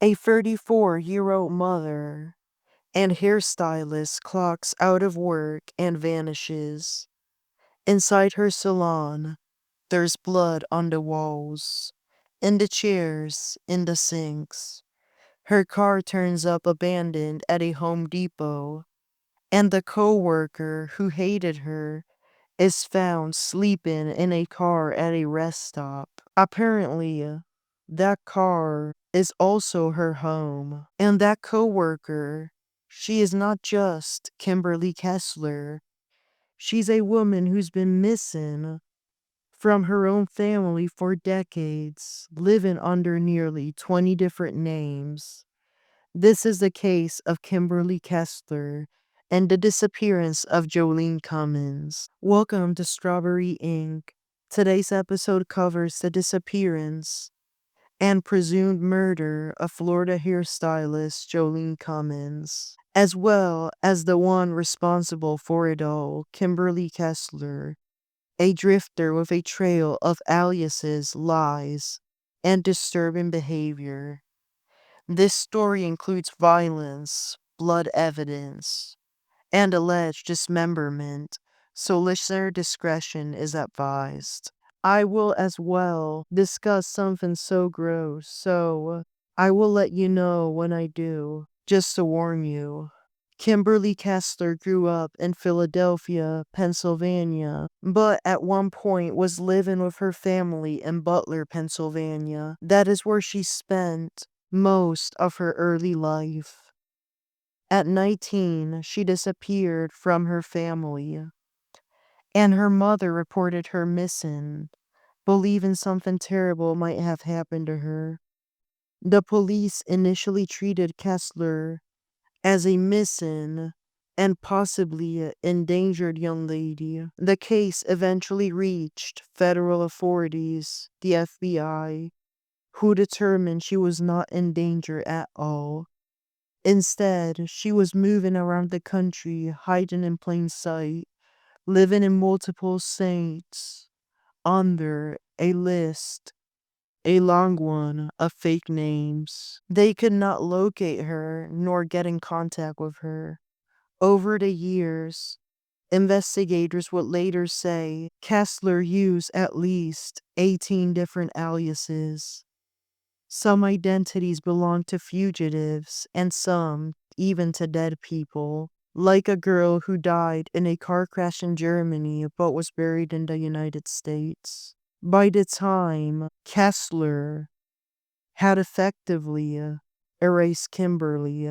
A 34-year-old mother and hairstylist clocks out of work and vanishes. Inside her salon, there's blood on the walls, in the chairs, in the sinks. Her car turns up abandoned at a Home Depot, and the co-worker who hated her is found sleeping in a car at a rest stop. Apparently, that car is also her home. And that coworker, she is not just Kimberly Kessler. She's a woman who's been missing from her own family for decades, living under nearly 20 different names. This is the case of Kimberly Kessler and the disappearance of Joleen Cummings. Welcome to Strawberry Ink. Today's episode covers the disappearance and presumed murder of Florida hairstylist Joleen Cummings, as well as the one responsible for it all, Kimberly Kessler, a drifter with a trail of aliases, lies, and disturbing behavior. This story includes violence, blood evidence, and alleged dismemberment, so listener discretion is advised. I will as well discuss something so gross, so I will let you know when I do, just to warn you. Kimberly Kessler grew up in Philadelphia, Pennsylvania, but at one point was living with her family in Butler, Pennsylvania. That is where she spent most of her early life. At 19, she disappeared from her family, and her mother reported her missing, believing something terrible might have happened to her. The police initially treated Kessler as a missing and possibly endangered young lady. The case eventually reached federal authorities, the FBI, who determined she was not in danger at all. Instead, she was moving around the country, hiding in plain sight, living in multiple states, under a list, a long one, of fake names. They could not locate her nor get in contact with her. Over the years, investigators would later say Kessler used at least 18 different aliases. Some identities belong to fugitives, and some even to dead people, like a girl who died in a car crash in Germany but was buried in the United States. By the time Kessler had effectively erased Kimberly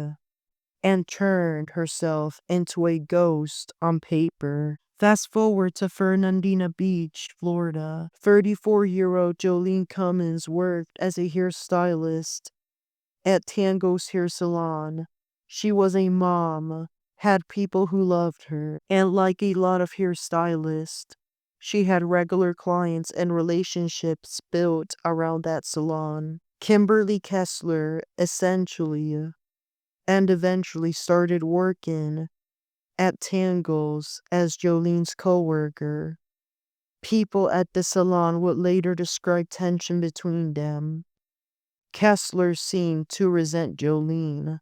and turned herself into a ghost on paper. Fast forward to Fernandina Beach, Florida. 34-year-old Joleen Cummings worked as a hairstylist at Tango's Hair Salon. She was a mom, had people who loved her, and like a lot of hairstylists, she had regular clients and relationships built around that salon. Kimberly Kessler essentially and eventually started working at Tango's as Joleen's co-worker. People at the salon would later describe tension between them. Kessler seemed to resent Joleen,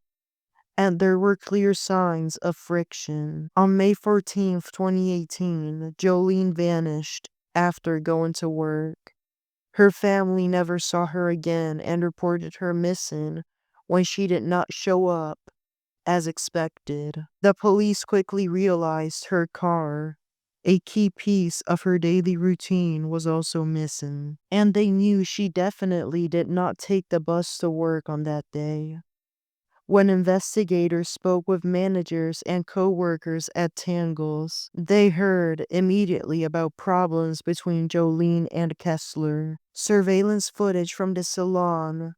and there were clear signs of friction. On May 14th, 2018, Joleen vanished after going to work. Her family never saw her again and reported her missing when she did not show up as expected. The police quickly realized her car, a key piece of her daily routine, was also missing, and they knew she definitely did not take the bus to work on that day. When investigators spoke with managers and co-workers at Tangles, they heard immediately about problems between Joleen and Kessler. Surveillance footage from the salon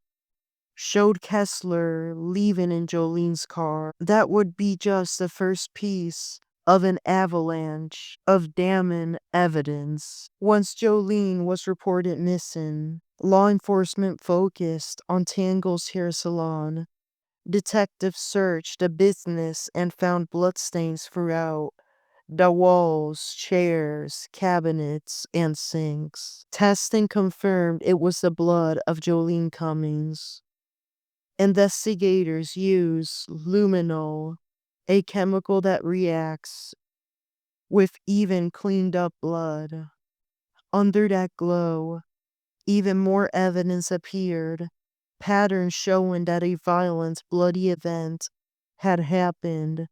showed Kessler leaving in Joleen's car. That would be just the first piece of an avalanche of damning evidence. Once Joleen was reported missing, law enforcement focused on Tangle's hair salon. Detectives searched the business and found bloodstains throughout the walls, chairs, cabinets, and sinks. Testing confirmed it was the blood of Joleen Cummings. Investigators use luminol, a chemical that reacts with even cleaned up blood. Under that glow, even more evidence appeared, patterns showing that a violent, bloody event had happened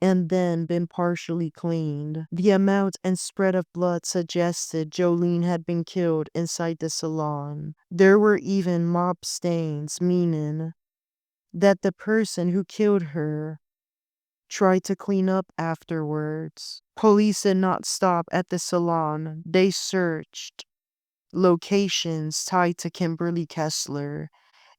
and then been partially cleaned. The amount and spread of blood suggested Joleen had been killed inside the salon. There were even mop stains, meaning that the person who killed her tried to clean up afterwards. Police did not stop at the salon. They searched locations tied to Kimberly Kessler,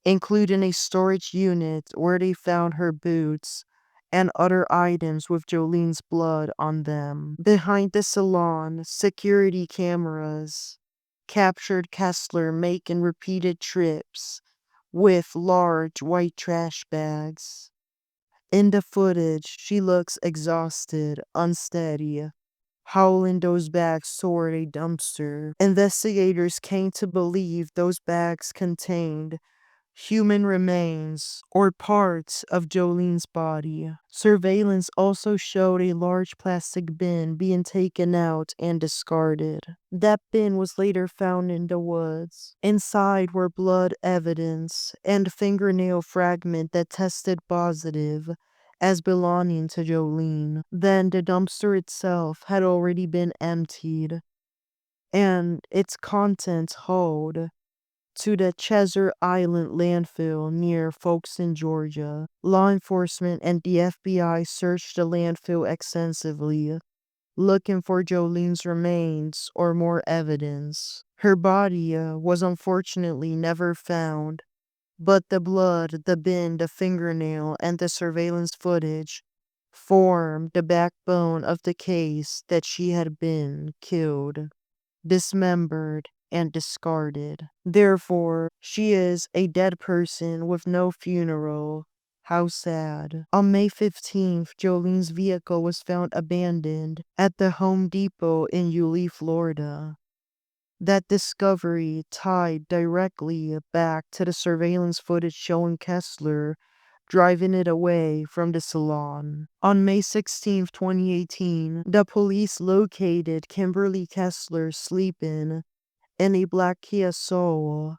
including a storage unit where they found her boots and other items with Joleen's blood on them. Behind the salon, security cameras captured Kessler making repeated trips with large white trash bags. In the footage, she looks exhausted, unsteady, hauling those bags toward a dumpster. Investigators came to believe those bags contained human remains or parts of Joleen's body. Surveillance also showed a large plastic bin being taken out and discarded. That bin was later found in the woods. Inside were blood evidence and fingernail fragment that tested positive as belonging to Joleen. Then the dumpster itself had already been emptied and its contents hauled to the Chesser Island landfill near Folkestone, Georgia. Law enforcement and the FBI searched the landfill extensively, looking for Joleen's remains or more evidence. Her body was unfortunately never found, but the blood, the bin, the fingernail, and the surveillance footage formed the backbone of the case that she had been killed, dismembered, and discarded. Therefore, she is a dead person with no funeral. How sad. On May 15th, Joleen's vehicle was found abandoned at the Home Depot in Yulee, Florida. That discovery tied directly back to the surveillance footage showing Kessler driving it away from the salon. On May 16, 2018, the police located Kimberly Kessler sleeping in a black Kia Soul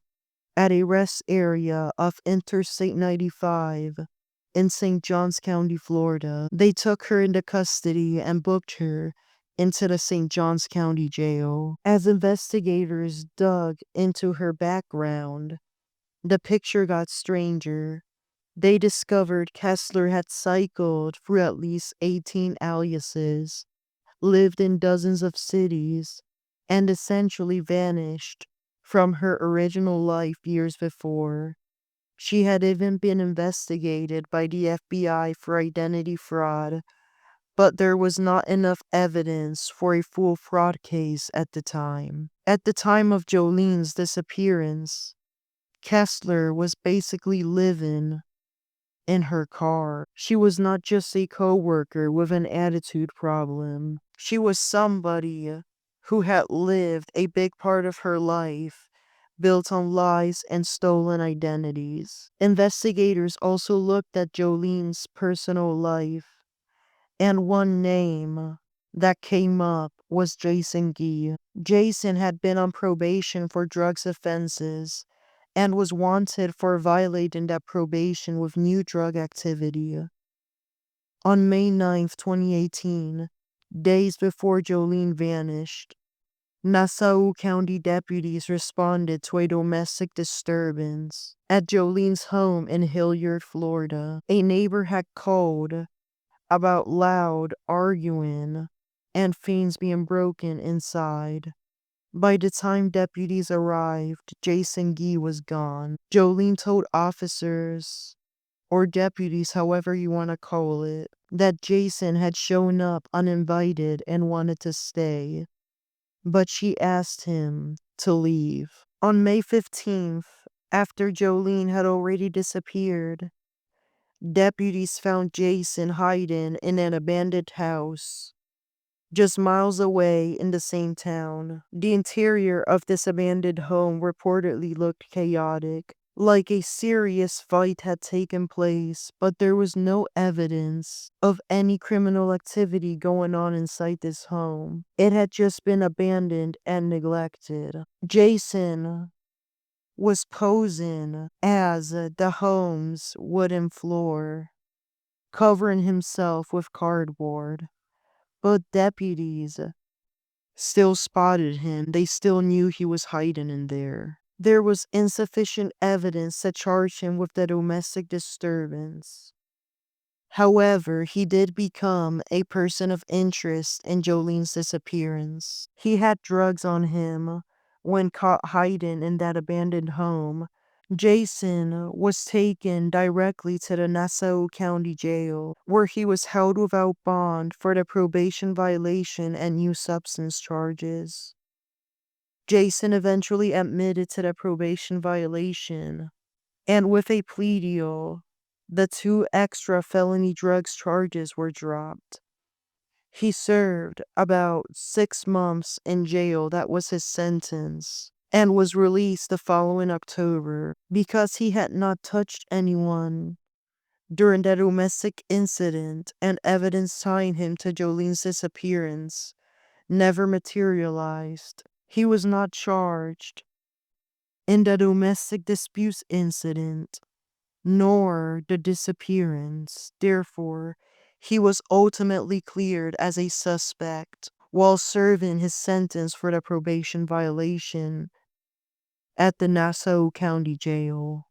at a rest area of Interstate 95 in St. Johns County, Florida. They took her into custody and booked her into the St. Johns County Jail. As investigators dug into her background, the picture got stranger. They discovered Kessler had cycled through at least 18 aliases, lived in dozens of cities, and essentially vanished from her original life years before. She had even been investigated by the FBI for identity fraud, but there was not enough evidence for a full fraud case at the time. At the time of Joleen's disappearance, Kessler was basically living in her car. She was not just a coworker with an attitude problem. She was somebody who had lived a big part of her life built on lies and stolen identities. Investigators also looked at Joleen's personal life, and one name that came up was Jason Gee. Jason had been on probation for drugs offenses and was wanted for violating that probation with new drug activity. On May 9th, 2018, days before Joleen vanished, Nassau County deputies responded to a domestic disturbance at Joleen's home in Hilliard, Florida. A neighbor had called about loud arguing and things being broken inside. By the time deputies arrived, Jason Gee was gone. Joleen told officers, or deputies, however you want to call it, that Jason had shown up uninvited and wanted to stay, but she asked him to leave. On May 15th, after Joleen had already disappeared, deputies found Jason hiding in an abandoned house just miles away in the same town. The interior of this abandoned home reportedly looked chaotic. like a serious fight had taken place, but there was no evidence of any criminal activity going on inside this home. It had just been abandoned and neglected. Jason was posing as the home's wooden floor, covering himself with cardboard. But deputies still spotted him. They still knew he was hiding in there. There was insufficient evidence to charge him with the domestic disturbance. However, he did become a person of interest in Jolene's disappearance. He had drugs on him when caught hiding in that abandoned home. Jason was taken directly to the Nassau County Jail, where he was held without bond for the probation violation and new substance charges. Jason eventually admitted to the probation violation, and with a plea deal, the 2 extra felony drugs charges were dropped. He served about 6 months in jail. That was his sentence, and was released the following October because he had not touched anyone during that domestic incident, and evidence tying him to Jolene's disappearance never materialized. He was not charged in the domestic disputes incident, nor the disappearance. Therefore, he was ultimately cleared as a suspect while serving his sentence for the probation violation at the Nassau County Jail.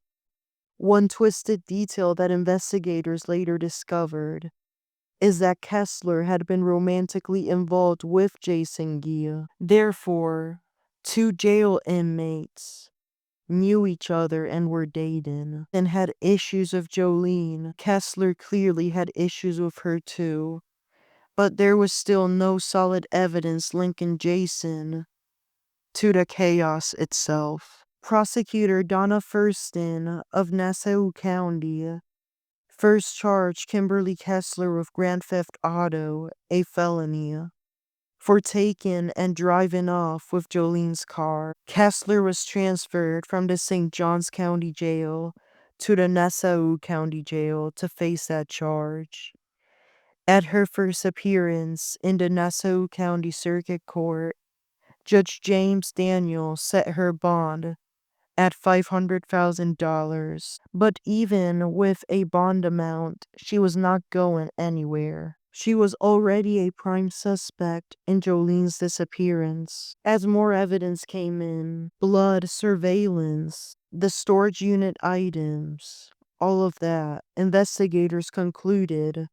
One twisted detail that investigators later discovered is that Kessler had been romantically involved with Jason Gia. Therefore, 2 jail inmates knew each other and were dating, and had issues with Joleen. Kessler clearly had issues with her too, but there was still no solid evidence linking Jason to the chaos itself. Prosecutor Donna Furston of Nassau County first charged Kimberly Kessler with grand theft auto, a felony, for taking and driving off with Jolene's car. Kessler was transferred from the St. Johns County Jail to the Nassau County Jail to face that charge. At her first appearance in the Nassau County Circuit Court, Judge James Daniel set her bond at $500,000. But even with a bond amount, she was not going anywhere. She was already a prime suspect in Jolene's disappearance. As more evidence came in, blood, surveillance, the storage unit items, all of that, investigators concluded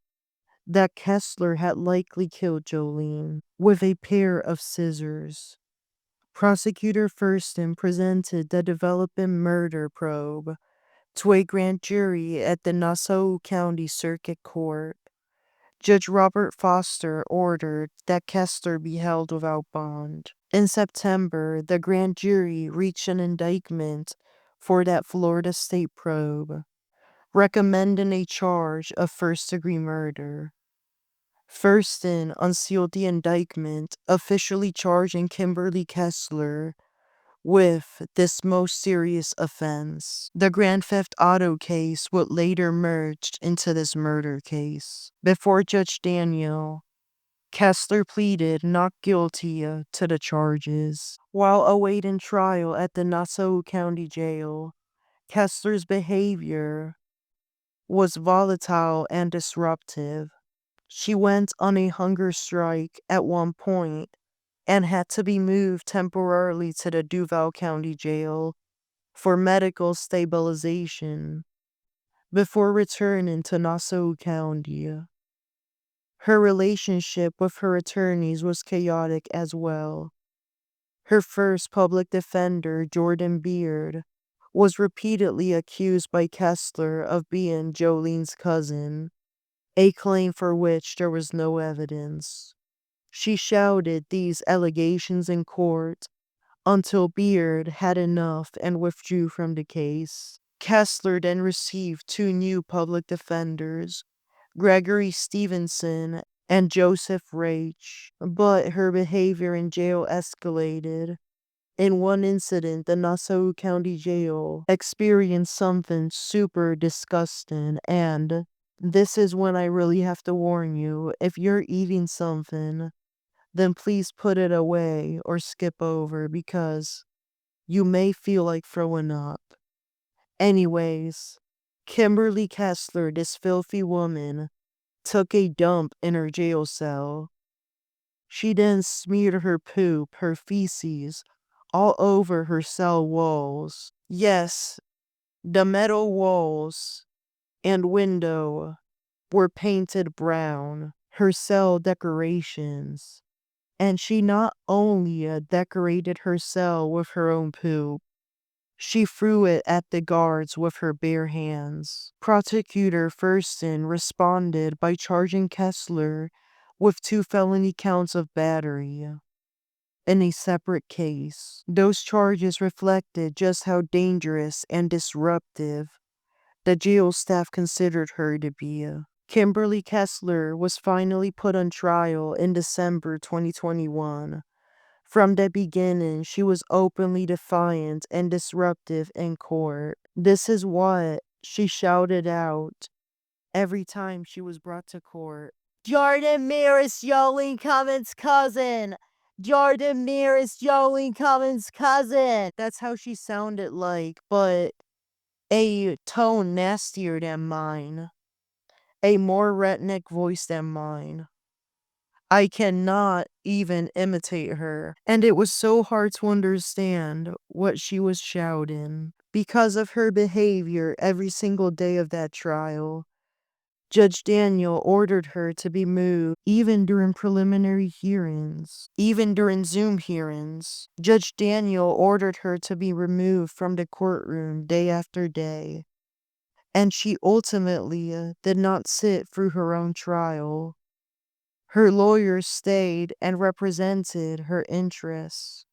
that Kessler had likely killed Jolene with a pair of scissors. Prosecutor Furston presented the developing murder probe to a grand jury at the Nassau County Circuit Court. Judge Robert Foster ordered that Kessler be held without bond. In September, the grand jury reached an indictment for that Florida state probe, recommending a charge of first-degree murder. Furston unsealed the indictment, officially charging Kimberly Kessler with this most serious offense. The grand theft auto case would later merge into this murder case. Before Judge Daniel, Kessler pleaded not guilty to the charges. While awaiting trial at the Nassau County Jail, Kessler's behavior was volatile and disruptive. She went on a hunger strike at one point and had to be moved temporarily to the Duval County Jail for medical stabilization before returning to Nassau County. Her relationship with her attorneys was chaotic as well. Her first public defender, Jordan Beard, was repeatedly accused by Kessler of being Jolene's cousin, a claim for which there was no evidence. She shouted these allegations in court until Beard had enough and withdrew from the case. Kessler then received 2 new public defenders, Gregory Stevenson and Joseph Raich, but her behavior in jail escalated, In one incident, the Nassau County Jail experienced something super disgusting, and this is when I really have to warn you, if you're eating something, then please put it away or skip over because you may feel like throwing up. Anyways, Kimberly Kessler, this filthy woman, took a dump in her jail cell. She then smeared her poop, her feces, all over her cell walls. Yes, the metal walls and window were painted brown, her cell decorations. And she not only decorated her cell with her own poop, she threw it at the guards with her bare hands. Prosecutor Thurston responded by charging Kessler with 2 felony counts of battery. In a separate case, those charges reflected just how dangerous and disruptive the jail staff considered her to be. Kimberly Kessler was finally put on trial in December 2021. From the beginning, she was openly defiant and disruptive in court. This is what she shouted out every time she was brought to court. Jordan Mir is Joleen Cummings' cousin. Jordan Mir is Joleen Cummings' cousin. That's how she sounded like, but a tone nastier than mine. A more redneck voice than mine. I cannot even imitate her. And it was so hard to understand what she was shouting. Because of her behavior every single day of that trial, Judge Daniel ordered her to be moved even during preliminary hearings, even during Zoom hearings. Judge Daniel ordered her to be removed from the courtroom day after day. And she ultimately did not sit through her own trial. Her lawyers stayed and represented her interests.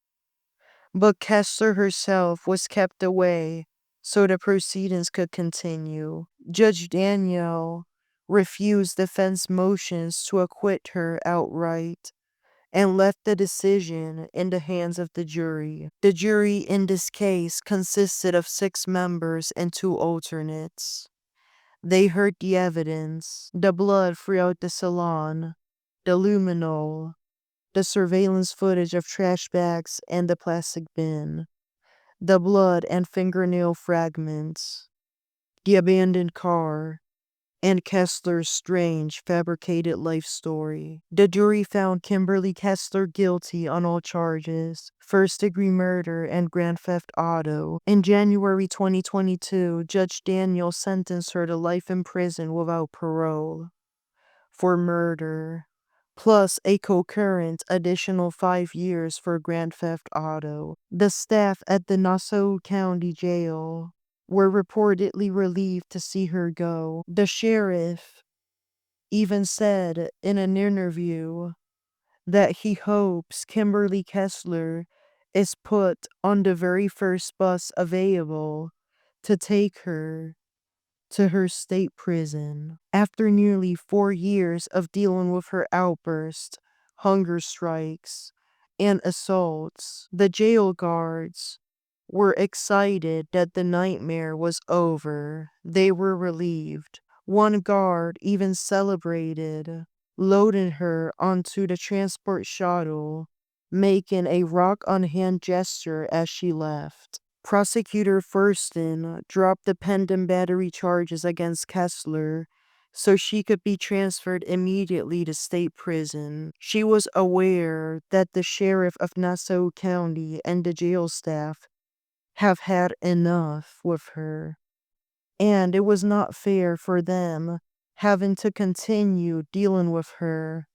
But Kessler herself was kept away so the proceedings could continue. Judge Daniel refused defense motions to acquit her outright and left the decision in the hands of the jury. The jury in this case consisted of 6 members and 2 alternates. They heard the evidence, the blood throughout the salon, the luminol, the surveillance footage of trash bags and the plastic bin, the blood and fingernail fragments, the abandoned car, and Kessler's strange, fabricated life story. The jury found Kimberly Kessler guilty on all charges, first-degree murder and grand theft auto. In January 2022, Judge Daniel sentenced her to life in prison without parole for murder, plus a concurrent additional 5 years for grand theft auto. The staff at the Nassau County Jail were reportedly relieved to see her go. The sheriff even said in an interview that he hopes Kimberly Kessler is put on the very first bus available to take her to her state prison. After nearly 4 years of dealing with her outbursts, hunger strikes, and assaults, the jail guards were excited that the nightmare was over. They were relieved. One guard even celebrated loading her onto the transport shuttle, making a rock on hand gesture as she left. Prosecutor Thurston dropped the pending battery charges against Kessler so she could be transferred immediately to state prison. She was aware that the sheriff of Nassau County and the jail staff have had enough with her, and it was not fair for them having to continue dealing with her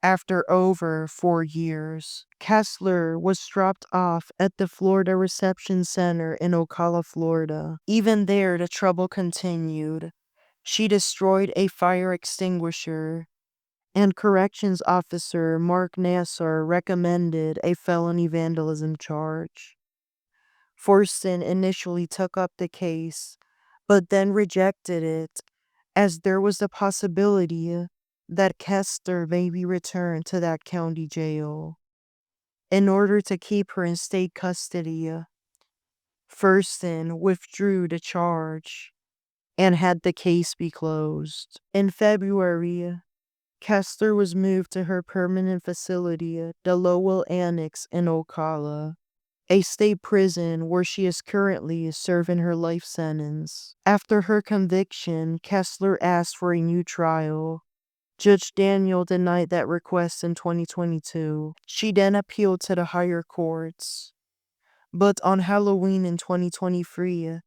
after over 4 years. Kessler was dropped off at the Florida Reception Center in Ocala, Florida. Even there, the trouble continued. She destroyed a fire extinguisher, and corrections officer Mark Nassar recommended a felony vandalism charge. Forston initially took up the case, but then rejected it as there was the possibility that Kessler may be returned to that county jail. in order to keep her in state custody. Thurston withdrew the charge and had the case be closed. In February, Kessler was moved to her permanent facility, the Lowell Annex in Ocala, a state prison where she is currently serving her life sentence. After her conviction, Kessler asked for a new trial. Judge Daniel denied that request in 2022. She then appealed to the higher courts. But on Halloween in 2023,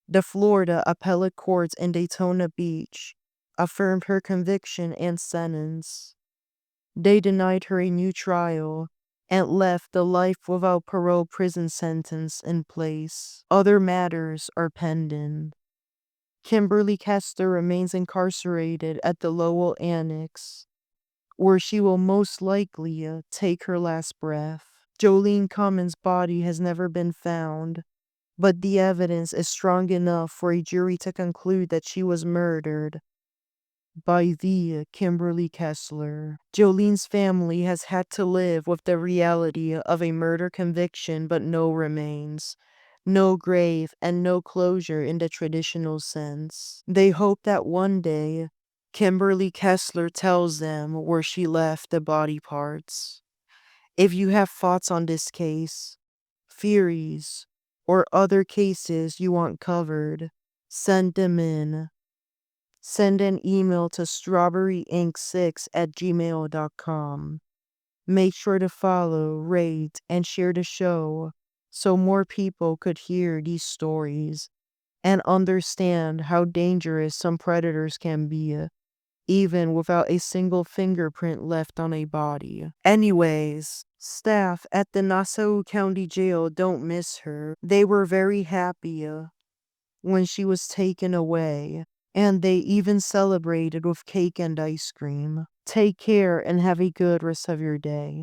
the Florida Appellate Court in Daytona Beach affirmed her conviction and sentence. They denied her a new trial and left the life without parole prison sentence in place. Other matters are pending. Kimberly Kessler remains incarcerated at the Lowell Annex, where she will most likely take her last breath. Joleen Cummings' body has never been found, but the evidence is strong enough for a jury to conclude that she was murdered by the Kimberly Kessler. Joleen's family has had to live with the reality of a murder conviction, but no remains, no grave, and no closure in the traditional sense. They hope that one day, Kimberly Kessler tells them where she left the body parts. If you have thoughts on this case, theories, or other cases you want covered, send them in. Send an email to strawberryinc6@gmail.com. Make sure to follow, rate, and share the show so more people could hear these stories and understand how dangerous some predators can be, even without a single fingerprint left on a body. Anyways, staff at the Nassau County Jail don't miss her. They were very happy when she was taken away, and they even celebrated with cake and ice cream. Take care and have a good rest of your day.